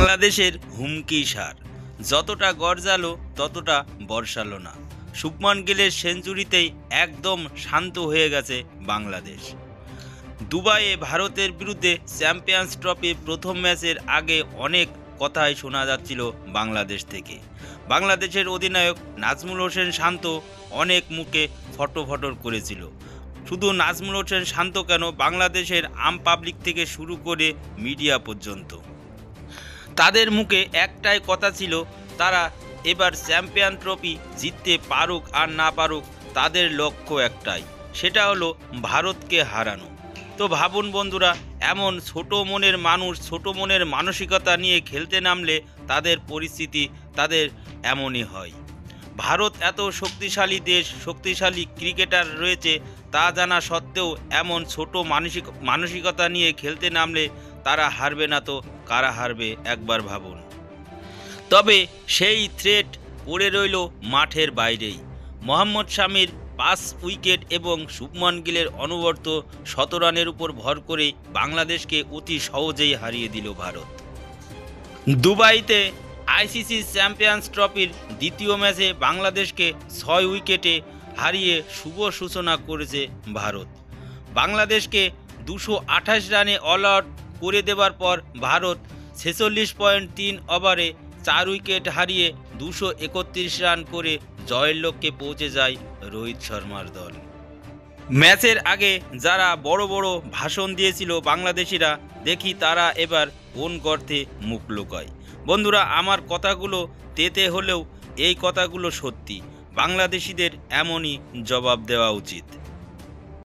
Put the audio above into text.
বাংলাদেশের হুমকি সার, যতটা গর্জালো ততটা বর্ষালো না। শুভমান গিলের সেঞ্চুরিতেই একদম শান্ত হয়ে গেছে বাংলাদেশ। দুবাইয়ে ভারতের বিরুদ্ধে চ্যাম্পিয়ন্স ট্রফির প্রথম ম্যাচের আগে অনেক কথাই শোনা যাচ্ছিল বাংলাদেশ থেকে। বাংলাদেশের অধিনায়ক নাজমুল হোসেন শান্ত অনেক মুখে ফটোফটর করেছিল। শুধু নাজমুল হোসেন শান্ত কেন, বাংলাদেশের আম পাবলিক থেকে শুরু করে মিডিয়া পর্যন্ত তাদের মুখে একটাই কথা ছিল, তারা এবার চ্যাম্পিয়ন ট্রফি জিততে পারুক আর না পারুক, তাদের লক্ষ্য একটাই, সেটা হলো ভারতকে হারানো। তো ভাবুন বন্ধুরা, এমন ছোট মনের মানুষ, ছোট মনের মানসিকতা নিয়ে খেলতে নামলে তাদের পরিস্থিতি তাদের এমনই হয়। ভারত এত শক্তিশালী দেশ, শক্তিশালী ক্রিকেটার রয়েছে, তা জানা সত্ত্বেও এমন ছোট মানসিকতা নিয়ে খেলতে নামলে তারা হারবে না তো কারা হারবে একবার ভাবুন। তবে সেই থ্রেট পড়ে রইল মাঠের বাইরেই। মোহাম্মদ শামির 5 উইকেট এবং শুভমান গিলের অনবরত 17 রানের উপর ভর করে বাংলাদেশকে অতি সহজেই হারিয়ে দিল ভারত। দুবাইতে আইসিসি চ্যাম্পিয়ন্স ট্রফির দ্বিতীয় ম্যাচে বাংলাদেশকে 6 উইকেটে হারিয়ে শুভ সূচনা করেছে ভারত। বাংলাদেশকে 228 রানে অল আউট করে দেওয়ার পর ভারত 46.3 ওভারে 4 উইকেট হারিয়ে 231 রান করে জয়ের লক্ষ্যে পৌঁছে যায় রোহিত শর্মার দল। ম্যাচের আগে যারা বড় বড় ভাষণ দিয়েছিল বাংলাদেশিরা, দেখি তারা এবার কোন গর্তে মুখ লুকায়। বন্ধুরা, আমার কথাগুলো তেতে হলেও এই কথাগুলো সত্যি, বাংলাদেশিদের এমনই জবাব দেওয়া উচিত।